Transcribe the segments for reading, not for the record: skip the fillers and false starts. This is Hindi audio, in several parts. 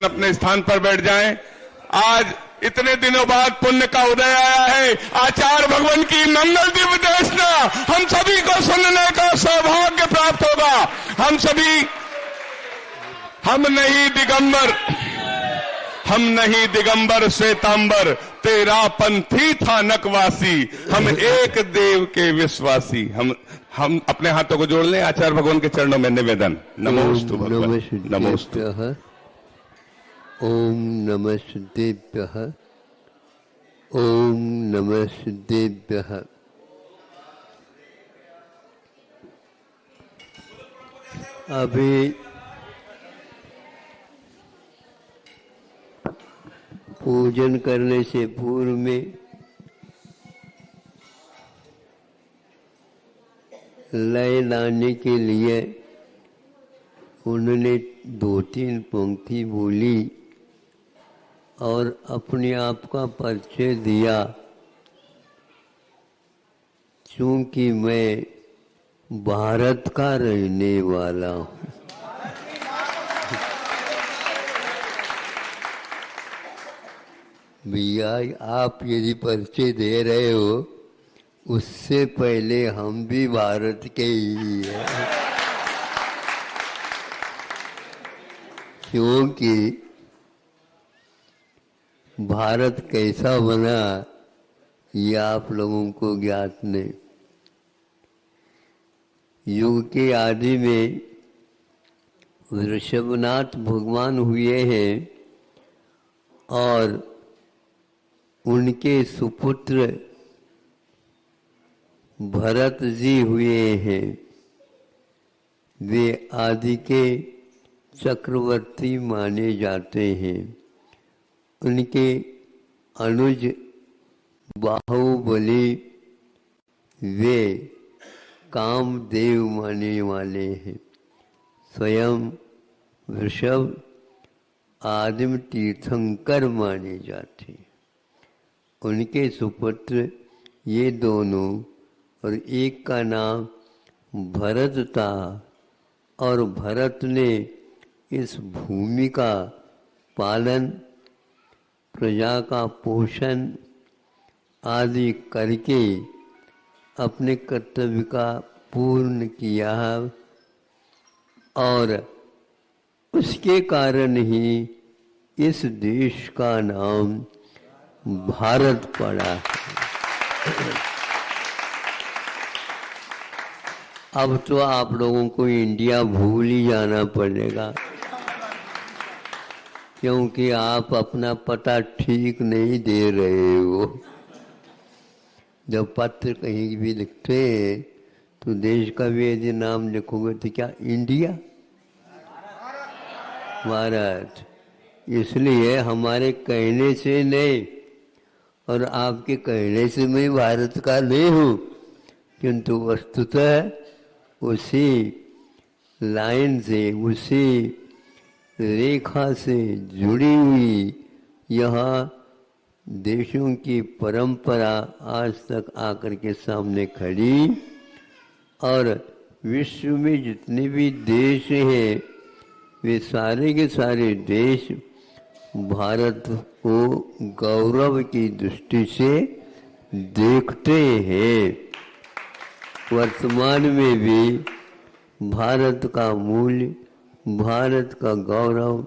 अपने स्थान पर बैठ जाएं। आज इतने दिनों बाद पुण्य का उदय आया है। आचार्य भगवान की मंगल दिव्य देशना हम सभी को सुनने का सौभाग्य प्राप्त होगा। हम नहीं दिगंबर श्वेतांबर, तेरा पंथी था नकवासी, हम एक देव के विश्वासी। हम अपने हाथों को जोड़ लें, आचार्य भगवान के चरणों में निवेदन। नमोस्तु भगवान, नमोस्तु। ओम नमः सिद्धेभ्यः, ओम नमः सिद्धेभ्यः। अभी पूजन करने से पूर्व में लय लाने के लिए उन्होंने 2-3 पंक्ति बोली और अपने आप का परिचय दिया। चूंकि मैं भारत का रहने वाला हूँ। भैया आप यदि परिचय दे रहे हो, उससे पहले हम भी भारत के ही हैं। क्योंकि भारत कैसा बना ये आप लोगों को ज्ञात नहीं। युग के आदि में ऋषभनाथ भगवान हुए हैं और उनके सुपुत्र भरत जी हुए हैं। वे आदि के चक्रवर्ती माने जाते हैं। उनके अनुज बाहुबली वे कामदेव माने वाले हैं। स्वयं वृषभ आदिम तीर्थंकर माने जाते हैं। उनके सुपुत्र ये दोनों, और एक का नाम भरत था, और भरत ने इस भूमि का पालन, प्रजा का पोषण आदि करके अपने कर्तव्य का पूर्ण किया, और उसके कारण ही इस देश का नाम भारत पड़ा है। अब तो आप लोगों को इंडिया भूल ही जाना पड़ेगा, क्योंकि आप अपना पता ठीक नहीं दे रहे हो। जब पत्र कहीं भी लिखते हैं तो देश का भी यदि नाम लिखोगे तो क्या इंडिया, भारत। इसलिए हमारे कहने से नहीं और आपके कहने से मैं भारत का नहीं हूँ, किंतु वस्तुतः उसी लाइन से, उसी रेखा से जुड़ी हुई यहाँ देशों की परंपरा आज तक आकर के सामने खड़ी, और विश्व में जितने भी देश हैं वे सारे के सारे देश भारत को गौरव की दृष्टि से देखते हैं। वर्तमान में भी भारत का मूल्य, भारत का गौरव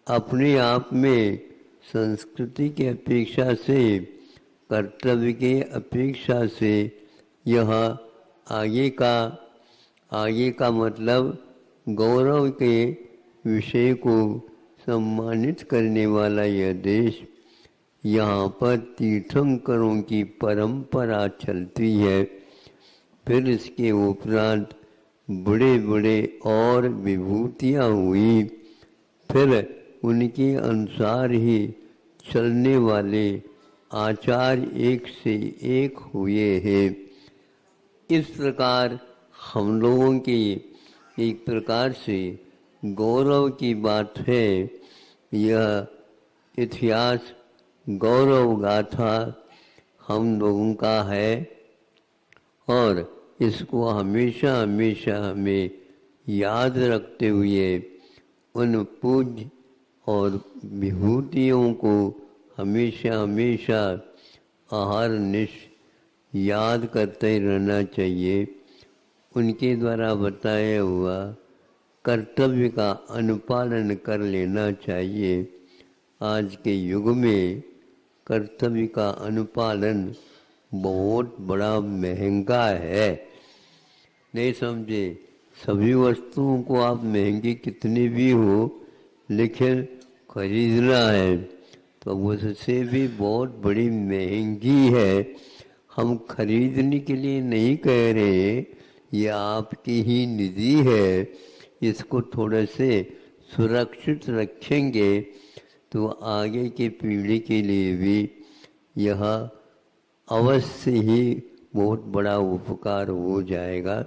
अपने आप में संस्कृति की अपेक्षा से, कर्तव्य की अपेक्षा से यह आगे का मतलब गौरव के विषय को सम्मानित करने वाला यह देश। यहाँ पर तीर्थंकरों की परंपरा चलती है। फिर इसके उपरांत बड़े बड़े और विभूतियाँ हुई, फिर उनके अनुसार ही चलने वाले आचार्य एक से एक हुए हैं। इस प्रकार हम लोगों की एक प्रकार से गौरव की बात है। यह इतिहास गौरव गाथा हम लोगों का है, और इसको हमेशा हमेशा हमें याद रखते हुए उन पूज्य और विभूतियों को हमेशा हमेशा आहार निश याद करते रहना चाहिए। उनके द्वारा बताया हुआ कर्तव्य का अनुपालन कर लेना चाहिए। आज के युग में कर्तव्य का अनुपालन बहुत बड़ा महंगा है। नहीं समझे? सभी वस्तुओं को आप महंगी कितनी भी हो लेकिन खरीदना है तो उससे भी बहुत बड़ी महंगी है। हम खरीदने के लिए नहीं कह रहे, ये आपकी ही निधि है, इसको थोड़े से सुरक्षित रखेंगे तो आगे की पीढ़ी के लिए भी यह अवश्य ही बहुत बड़ा उपकार हो जाएगा।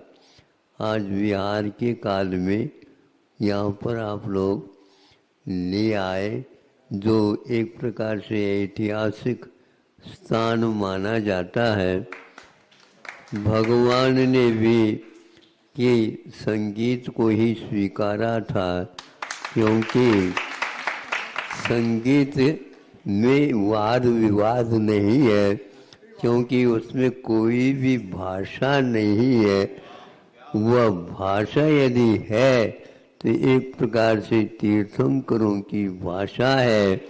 आज बिहार के काल में यहाँ पर आप लोग ले आए, जो एक प्रकार से ऐतिहासिक स्थान माना जाता है। भगवान ने भी कि संगीत को ही स्वीकारा था, क्योंकि संगीत में वाद विवाद नहीं है, क्योंकि उसमें कोई भी भाषा नहीं है। वह भाषा यदि है तो एक प्रकार से तीर्थंकरों की भाषा है,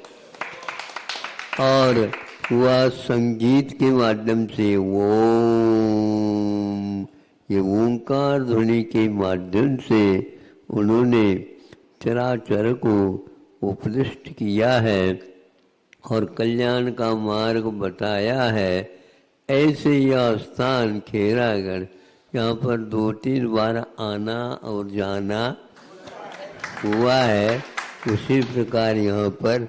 और वह संगीत के माध्यम से ये ओंकार ध्वनि के माध्यम से उन्होंने चराचर को उपदिष्ट किया है और कल्याण का मार्ग बताया है। ऐसे यह स्थान खेरागढ़, यहाँ पर 2-3 बार आना और जाना हुआ है। उसी प्रकार यहाँ पर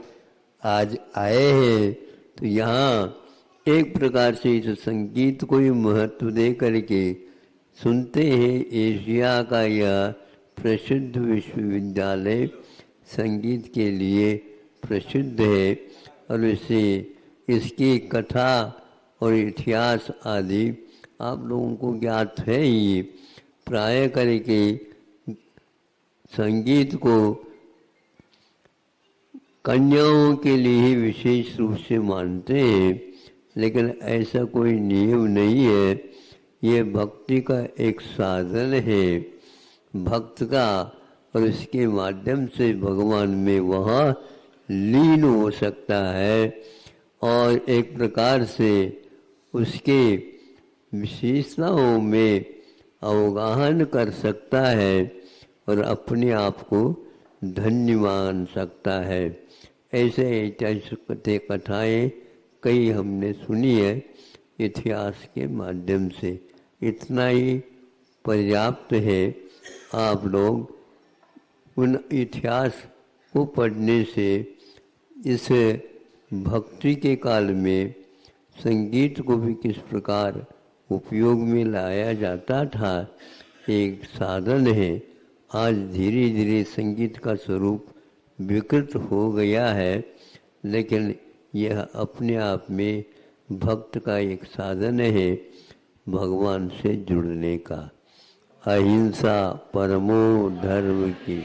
आज आए हैं तो यहाँ एक प्रकार से इस संगीत को ही महत्व दे करके सुनते हैं। एशिया का यह प्रसिद्ध विश्वविद्यालय संगीत के लिए प्रसिद्ध है और इसकी कथा और इतिहास आदि आप लोगों को ज्ञात है ही। प्राय करके संगीत को कन्याओं के लिए ही विशेष रूप से मानते हैं, लेकिन ऐसा कोई नियम नहीं है। ये भक्ति का एक साधन है भक्त का, और इसके माध्यम से भगवान में वह लीन हो सकता है और एक प्रकार से उसके विशेषताओं में अवगाहन कर सकता है और अपने आप को धन्य मान सकता है। ऐसे ऐतिहासिक कथाएँ कई हमने सुनी है इतिहास के माध्यम से। इतना ही पर्याप्त है। आप लोग उन इतिहास को पढ़ने से इस भक्ति के काल में संगीत को भी किस प्रकार उपयोग में लाया जाता था, एक साधन है। आज धीरे धीरे संगीत का स्वरूप विकृत हो गया है, लेकिन यह अपने आप में भक्त का एक साधन है भगवान से जुड़ने का। अहिंसा परमो धर्म की।